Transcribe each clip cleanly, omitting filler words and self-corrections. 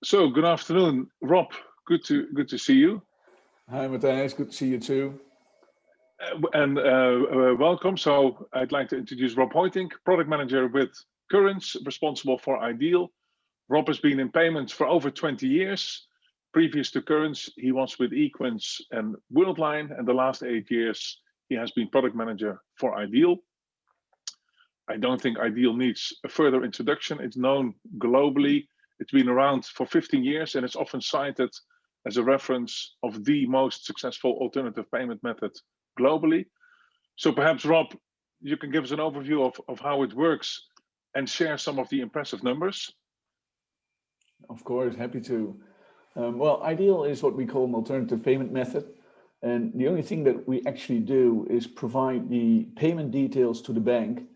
So good afternoon, Rob. Good to see you, Hi Matthijs, good to see you too. and welcome. So I'd like to introduce Rob Hoitink, product manager with Currence, responsible for Ideal. Rob has been in payments for over 20 years. Previous to Currence, he was with Equence and Worldline, and the last 8 years he has been product manager for Ideal. I don't think Ideal needs a further introduction. It's known globally. It's been around for 15 years and it's often cited as a reference of the most successful alternative payment method globally. So perhaps, Rob, you can give us an overview of how it works and share some of the impressive numbers. Of course, happy to. Well, Ideal is what we call an alternative payment method. And the only thing that we actually do is provide the payment details to the bank.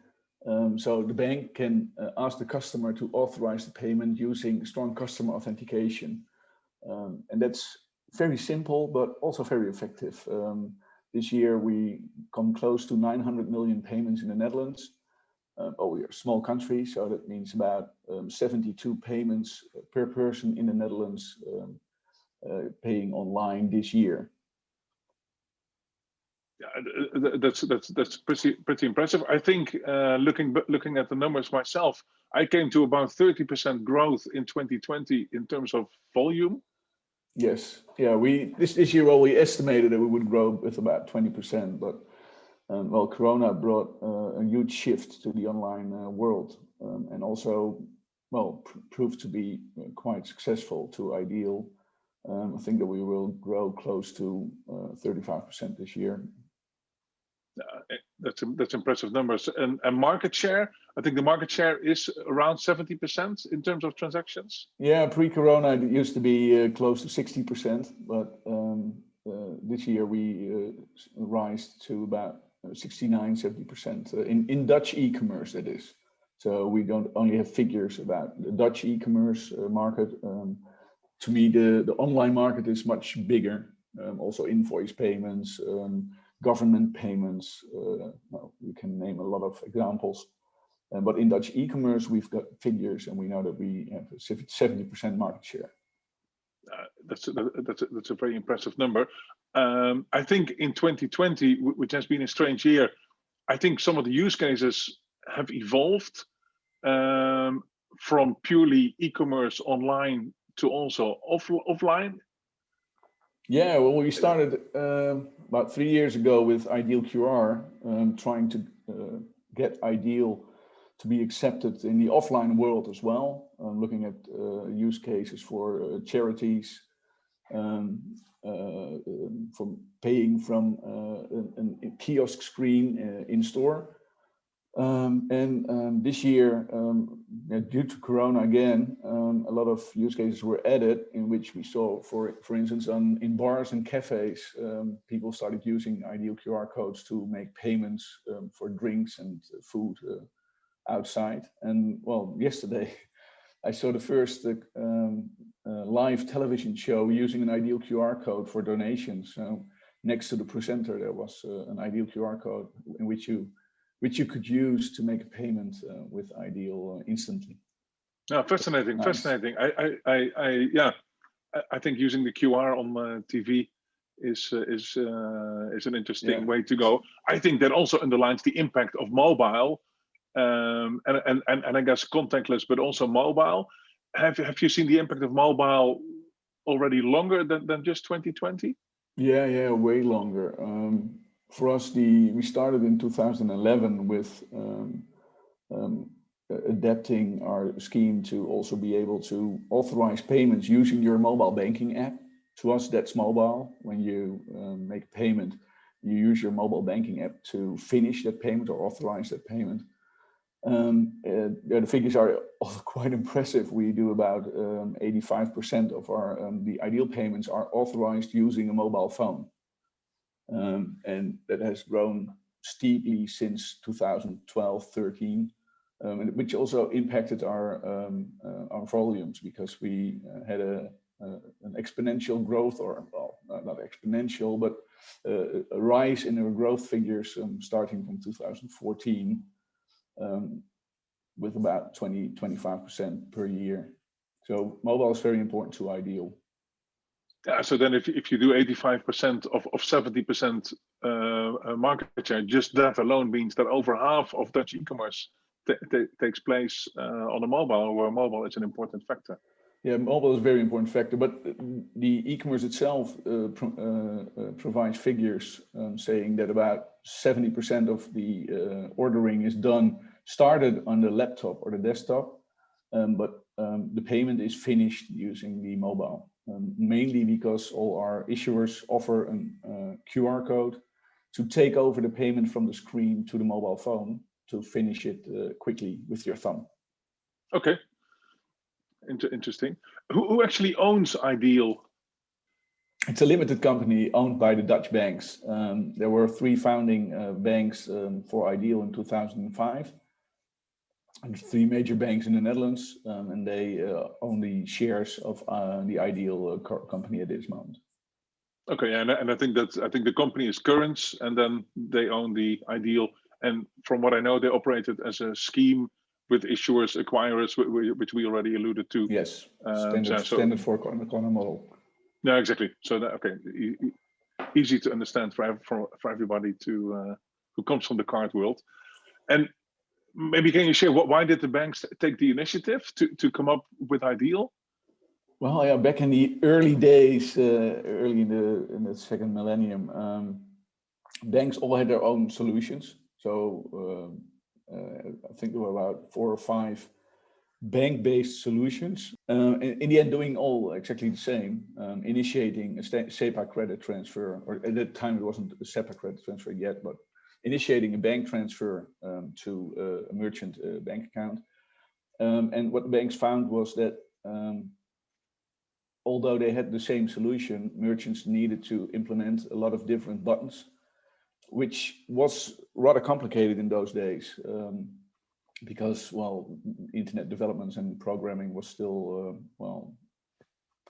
So the bank can ask the customer to authorize the payment using strong customer authentication. And that's very simple, but also very effective. This year, we come close to 900 million payments in the Netherlands. We are a small country, so that means about 72 payments per person in the Netherlands paying online this year. Yeah, that's pretty impressive. I think looking at the numbers myself, I came to about 30% growth in 2020 in terms of volume. Yes, yeah. This year, well, we estimated that we would grow with about 20%, but well, Corona brought a huge shift to the online world, and also, well, proved to be quite successful to Ideal. I think that we will grow close to 35% this year. That's impressive numbers. And market share, I think the market share is around 70% in terms of transactions. Yeah, pre-Corona it used to be close to 60%, but this year we rise to about 69-70% in Dutch e-commerce, that is. So we don't only have figures about the Dutch e-commerce market. To me, the online market is much bigger. Also invoice payments, government payments. Well, you can name a lot of examples. But in Dutch e-commerce, we've got figures, and we know that we have 70% market share. That's a very impressive number. I think in 2020, which has been a strange year, I think some of the use cases have evolved from purely e-commerce online to also offline. Yeah, well, we started about 3 years ago with Ideal QR, trying to get Ideal to be accepted in the offline world as well, looking at use cases for charities, from paying from a kiosk screen in store. This year, due to Corona again, a lot of use cases were added in which we saw, for instance, in bars and cafes, people started using Ideal QR codes to make payments for drinks and food outside. And well, yesterday I saw the first live television show using an Ideal QR code for donations. So next to the presenter, there was an Ideal QR code in which you could use to make a payment with Ideal instantly. Yeah, fascinating, nice. Fascinating. I think using the QR on TV is an interesting way to go. I think that also underlines the impact of mobile, and I guess contactless, but also mobile. Have you seen the impact of mobile already longer than just 2020? Yeah, way longer. For us, we started in 2011 with adapting our scheme to also be able to authorize payments using your mobile banking app. To us, that's mobile. When you make a payment, you use your mobile banking app to finish that payment or authorize that payment. The figures are also quite impressive. We do about 85% of our the Ideal payments are authorized using a mobile phone. And that has grown steeply since 2012-13, which also impacted our volumes because we had an exponential growth, or well, not exponential, but a rise in our growth figures starting from 2014 with about 20-25% per year. So mobile is very important to Ideal. Yeah, so then if you do 85% of 70% market share, just that alone means that over half of Dutch e-commerce takes place on a mobile, where mobile is an important factor. Yeah, mobile is a very important factor, but the e-commerce itself provides figures saying that about 70% of the ordering is started on the laptop or the desktop, but the payment is finished using the mobile, mainly because all our issuers offer a QR code to take over the payment from the screen to the mobile phone to finish it quickly with your thumb. Okay. Interesting. Who actually owns Ideal? It's a limited company owned by the Dutch banks. There were 3 founding banks for Ideal in 2005. And 3 major banks in the Netherlands, and they own the shares of the Ideal company at this moment. Okay, and I think the company is Currence, and then they own the Ideal. And from what I know, they operate it as a scheme with issuers, acquirers, which we already alluded to. Yes, standard four-corner model. Yeah, exactly. So that, okay, easy to understand for everybody who comes from the card world. And maybe can you share why did the banks take the initiative to come up with Ideal? Well, yeah, back in the early days, early in the second millennium, banks all had their own solutions. So I think there were about 4 or 5 bank-based solutions. In the end, doing all exactly the same, initiating a SEPA credit transfer, or at that time it wasn't a SEPA credit transfer yet, but initiating a bank transfer to a merchant bank account. And what the banks found was that although they had the same solution, merchants needed to implement a lot of different buttons, which was rather complicated in those days. Because, well, internet developments and programming was still,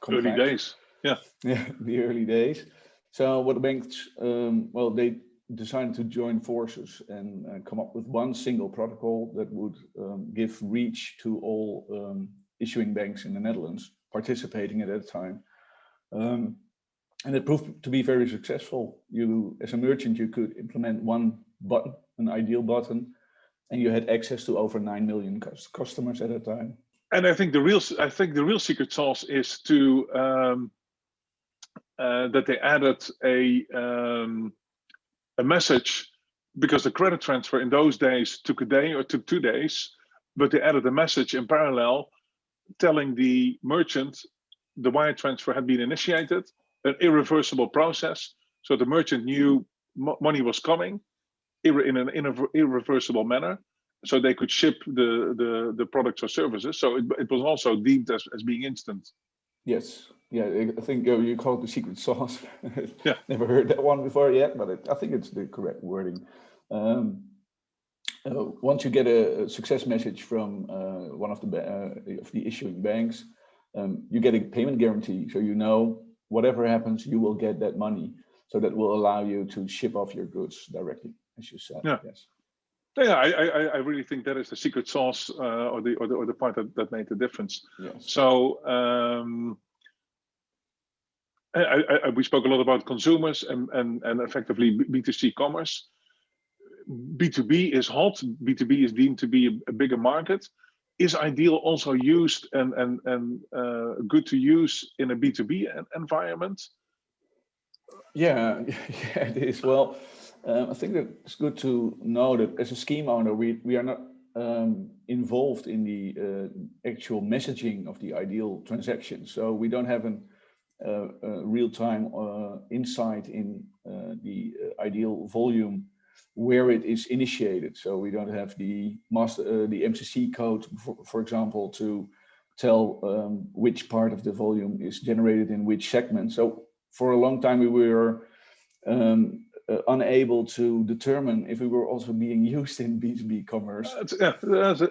complex. Early days, yeah. Yeah, the early days. So what the banks, they decided to join forces and come up with one single protocol that would give reach to all issuing banks in the Netherlands participating at that time. And it proved to be very successful. You, as a merchant, you could implement one button, an Ideal button, and you had access to over 9 million customers at that time. And I think the real secret sauce is to that they added a message, because the credit transfer in those days took a day or took 2 days, but they added a message in parallel telling the merchant the wire transfer had been initiated, an irreversible process, so the merchant knew money was coming in an irreversible manner, so they could ship the products or services. So it was also deemed as being instant. Yes, yeah, I think you call it the secret sauce. Yeah, never heard that one before yet, but I think it's the correct wording. Once you get a success message from one of the issuing banks, you get a payment guarantee, so you know whatever happens, you will get that money. So that will allow you to ship off your goods directly, as you said. Yeah. Yes. Yeah, I really think that is the secret sauce, or the part that made the difference. Yes. So we spoke a lot about consumers and effectively B2C commerce. B2B is hot. B2B is deemed to be a bigger market. Is Ideal also used and good to use in a B2B environment? Yeah, yeah, it is. Well, I think that it's good to know that as a scheme owner, we are not involved in the actual messaging of the Ideal transaction. So we don't have a real-time insight in the Ideal volume where it is initiated. So we don't have the MCC code, for example, to tell which part of the volume is generated in which segment. So for a long time, we were unable to determine if we were also being used in B2B commerce.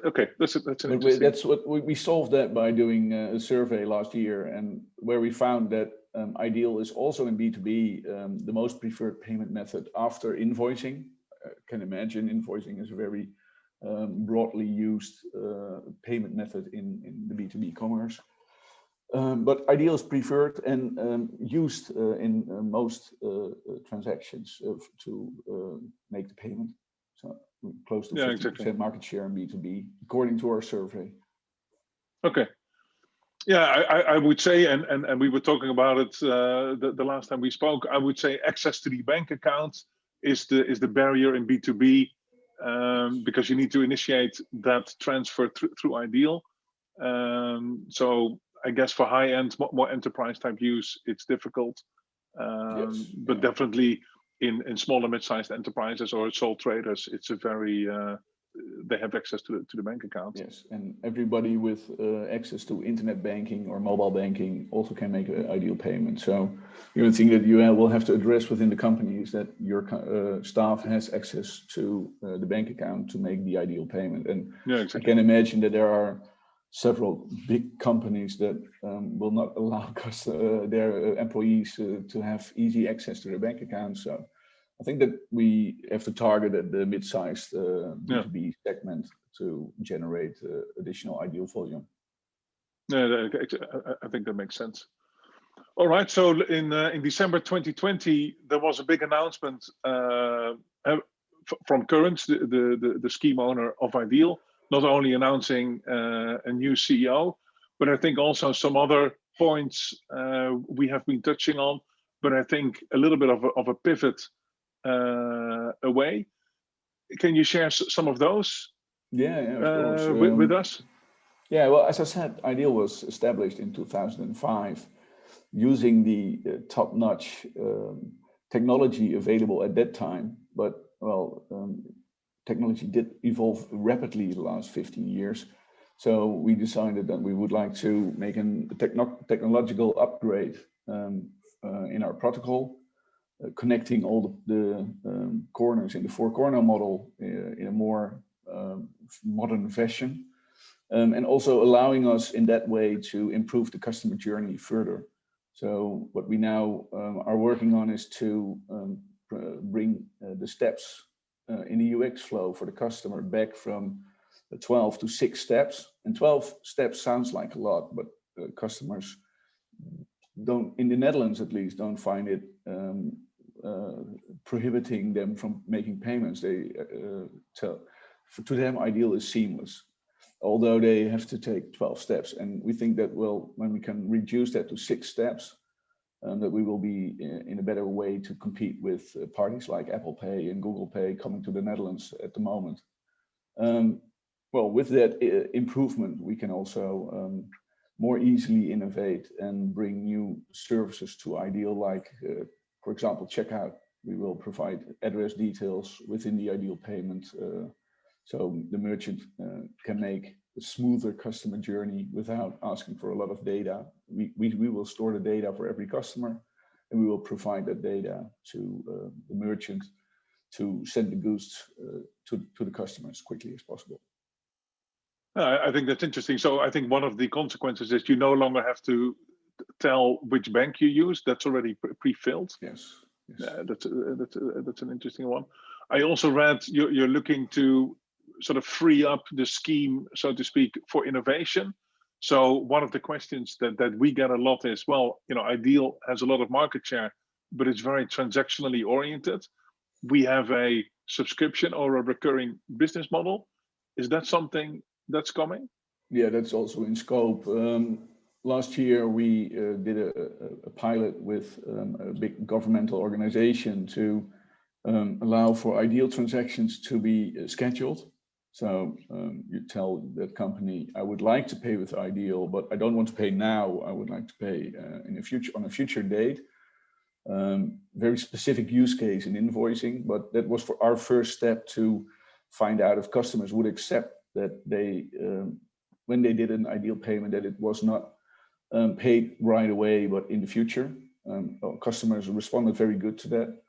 Okay. That's what we solved that by doing a survey last year, and where we found that Ideal is also in B2B the most preferred payment method after invoicing. Can imagine invoicing is a very broadly used payment method in the B2B commerce. But Ideal is preferred and used in most transactions to make the payment. So close to 50% exactly. market share in B2B, according to our survey. Okay. Yeah, I would say, and we were talking about it the last time we spoke. I would say access to the bank account is the barrier in B2B, because you need to initiate that transfer through Ideal. So I guess for high end, more enterprise type use, it's difficult. Yes, but definitely in smaller mid-sized enterprises or sole traders, it's a very they have access to the bank account. Yes, and everybody with access to internet banking or mobile banking also can make an Ideal payment. So the only thing that you will have to address within the company is that your staff has access to the bank account to make the Ideal payment. And Yeah, exactly. I can imagine that there are several big companies that will not allow their employees to have easy access to their bank account. So I think that we have to target at the mid-sized B2B segment to generate additional Ideal volume. Yeah, I think that makes sense. All right. So in December 2020, there was a big announcement from Currence, the scheme owner of Ideal, not only announcing a new CEO, but I think also some other points we have been touching on. But I think a little bit of a pivot away. Can you share some of those? Yeah, of course. With us? Yeah, well, as I said, Ideal was established in 2005 using the top-notch technology available at that time. But, well, technology did evolve rapidly the last 15 years. So we decided that we would like to make a technological upgrade in our protocol, connecting all the corners in the four-corner model in a more modern fashion. And also allowing us in that way to improve the customer journey further. So what we now are working on is to bring the steps in the UX flow for the customer back from 12 to 6 steps. And 12 steps sounds like a lot, but customers don't, in the Netherlands at least, don't find it prohibiting them from making payments. They to them, Ideal is seamless, although they have to take 12 steps. And we think that, well, when we can reduce that to 6 steps, that we will be in a better way to compete with parties like Apple Pay and Google Pay coming to the Netherlands at the moment. Well, with that improvement, we can also more easily innovate and bring new services to Ideal, like, for example, checkout. We will provide address details within the Ideal payment, so the merchant can make a smoother customer journey without asking for a lot of data. We will store the data for every customer, and we will provide that data to the merchant to send the goods to the customer as quickly as possible. I think that's interesting. So I think one of the consequences is you no longer have to tell which bank you use. That's already pre-filled. Yes. That's an interesting one. I also read you're looking to sort of free up the scheme, so to speak, for innovation. So one of the questions that we get a lot is, well, Ideal has a lot of market share, but it's very transactionally oriented. We have a subscription or a recurring business model. Is that something that's coming? Yeah, that's also in scope. Last year, we did a pilot with a big governmental organization to allow for Ideal transactions to be scheduled. So you tell that company, I would like to pay with Ideal, but I don't want to pay now. I would like to pay on a future date. Very specific use case in invoicing, but that was for our first step to find out if customers would accept that they, when they did an Ideal payment, that it was not paid right away, but in the future. Customers responded very good to that.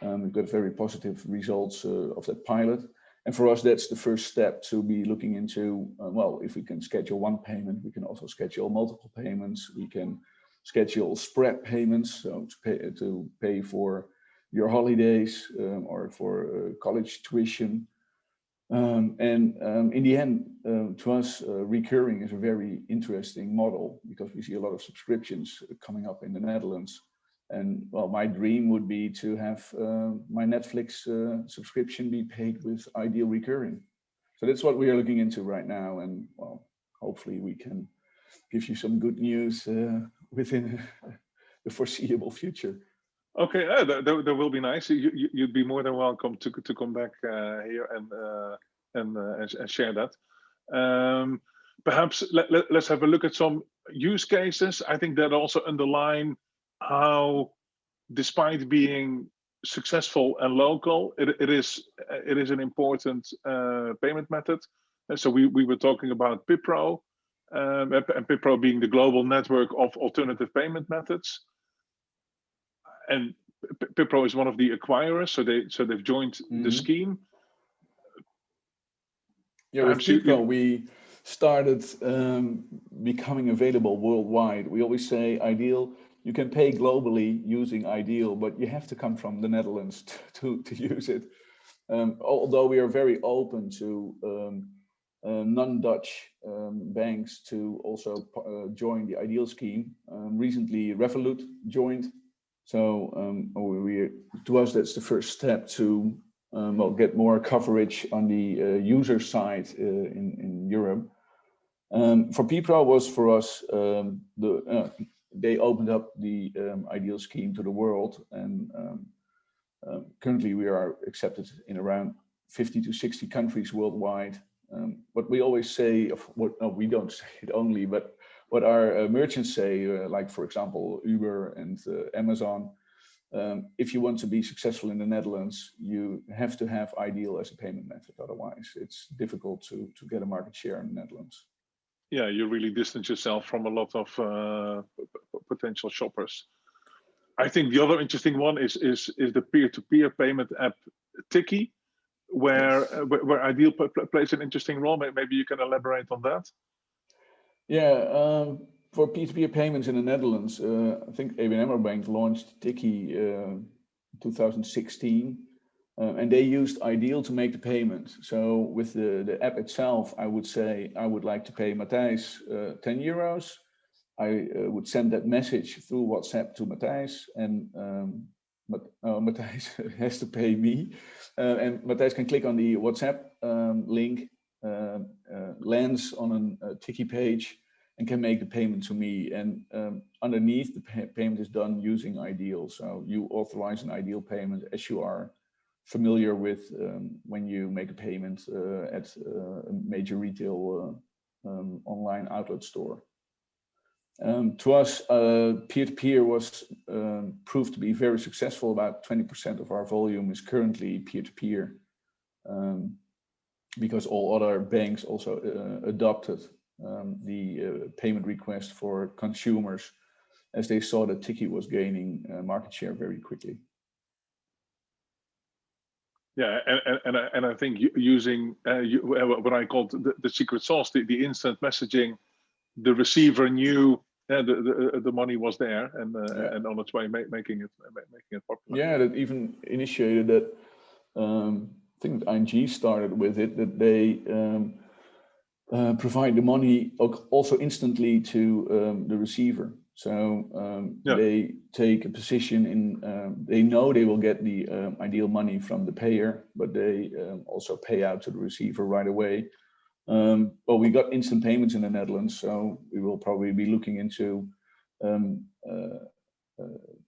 We've got very positive results of that pilot. And for us, that's the first step to be looking into, well, if we can schedule one payment, we can also schedule multiple payments. We can schedule spread payments, so to pay for your holidays or for college tuition. In the end, to us, recurring is a very interesting model because we see a lot of subscriptions coming up in the Netherlands. And well, my dream would be to have my Netflix subscription be paid with ideal recurring. So that's what we are looking into right now. And well, hopefully we can give you some good news within the foreseeable future. Okay, that will be nice. You'd be more than welcome to come back here and share that. Perhaps let's have a look at some use cases. I think that also underline how, despite being successful and local, it is an important payment method. And so we were talking about PIPRO, and PIPRO being the global network of alternative payment methods. And PIPRO is one of the acquirers, so they've joined the scheme. Yeah, with PIPRO, we started becoming available worldwide. We always say ideal. You can pay globally using ideal, but you have to come from the Netherlands to use it. Although we are very open to non-Dutch banks to also join the ideal scheme. Recently, Revolut joined. So to us, that's the first step to well, get more coverage on the user side in Europe. For PIPRO was for us, they opened up the ideal scheme to the world, and currently we are accepted in around 50 to 60 countries worldwide. What we always say, we don't say it only, but what our merchants say, like for example, Uber and Amazon, if you want to be successful in the Netherlands, you have to have ideal as a payment method. Otherwise, it's difficult to get a market share in the Netherlands. Yeah, you really distance yourself from a lot of potential shoppers. I think the other interesting one is the peer-to-peer payment app Tiki, where ideal plays an interesting role. Maybe you can elaborate on that. Yeah, for peer-to-peer payments in the Netherlands, I think ABN AMRO Bank launched Tiki in 2016, and they used ideal to make the payment. So with the app itself, I would say I would like to pay Matthijs 10 euros. I would send that message through WhatsApp to Matthijs, and Matthijs has to pay me. And Matthijs can click on the WhatsApp link, lands on a Tiki page, and can make the payment to me. And underneath, the payment is done using ideal. So you authorize an ideal payment as you are familiar with when you make a payment at a major retail online outlet store. To us, peer-to-peer was proved to be very successful. About 20% of our volume is currently peer-to-peer, because all other banks also adopted the payment request for consumers, as they saw that Tiki was gaining market share very quickly. Yeah, and I think using what I called the secret sauce, the instant messaging, the receiver knew the money was there, and on its way making it popular. Yeah, that even initiated that. I think ING started with it, that they provide the money also instantly to the receiver. So they take a position in, they know they will get the ideal money from the payer, but they also pay out to the receiver right away. Well, we got instant payments in the Netherlands, so we will probably be looking into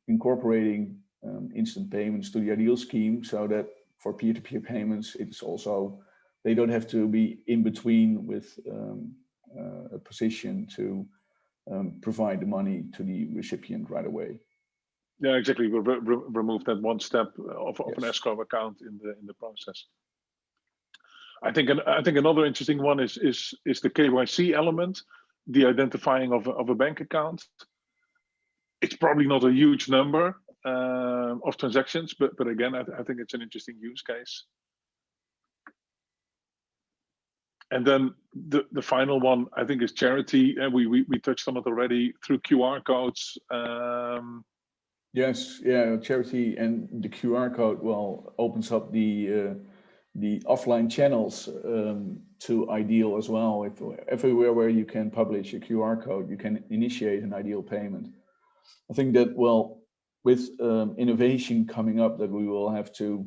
incorporating instant payments to the ideal scheme, so that for peer-to-peer payments, it's also, they don't have to be in between with a position to provide the money to the recipient right away. Yeah, exactly. We'll remove that one step of an escrow account in the process. I think another interesting one is the KYC element, the identifying of a bank account. It's probably not a huge number of transactions, but again, I think it's an interesting use case. And then the final one, I think, is charity, and we touched on it already through QR codes. Yes, yeah, charity, and the QR code opens up the the offline channels to Ideal as well. If everywhere where you can publish a QR code, you can initiate an Ideal payment. I think that, well, with innovation coming up, that we will have to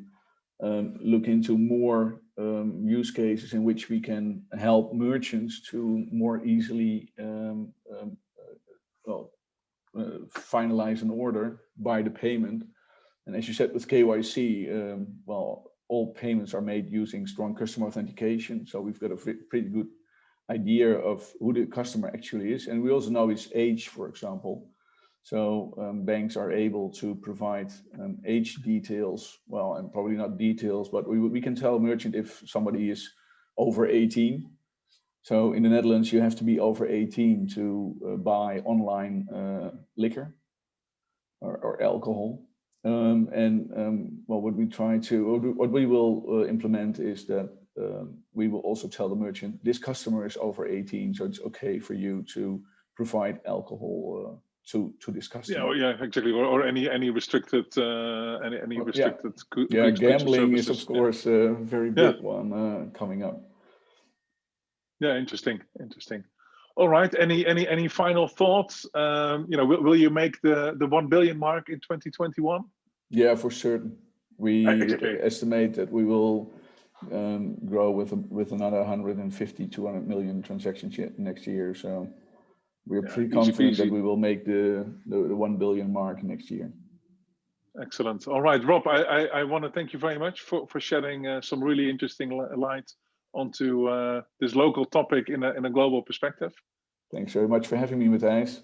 look into more use cases in which we can help merchants to more easily finalize an order by the payment. And as you said, with KYC, well, all payments are made using strong customer authentication. So we've got a pretty good idea of who the customer actually is. And we also know his age, for example. So banks are able to provide age details, well, and probably not details, but we can tell a merchant if somebody is over 18. So in the Netherlands, you have to be over 18 to buy online liquor or alcohol. Well, what we will implement is that we will also tell the merchant, this customer is over 18, so it's okay for you to provide alcohol to this customer. Yeah, exactly. Or any restricted any restricted goods. Yeah, gambling is of course a very big one coming up. Yeah, interesting. All right. Any final thoughts? Will you make the 1 billion mark in 2021? Yeah, for certain. We estimate that we will grow with another 150-200 million transactions next year. So we're pretty confident that we will make the 1 billion mark next year. Excellent. All right, Rob, I want to thank you very much for shedding some really interesting light onto this local topic in a global perspective. Thanks very much for having me, Matthijs.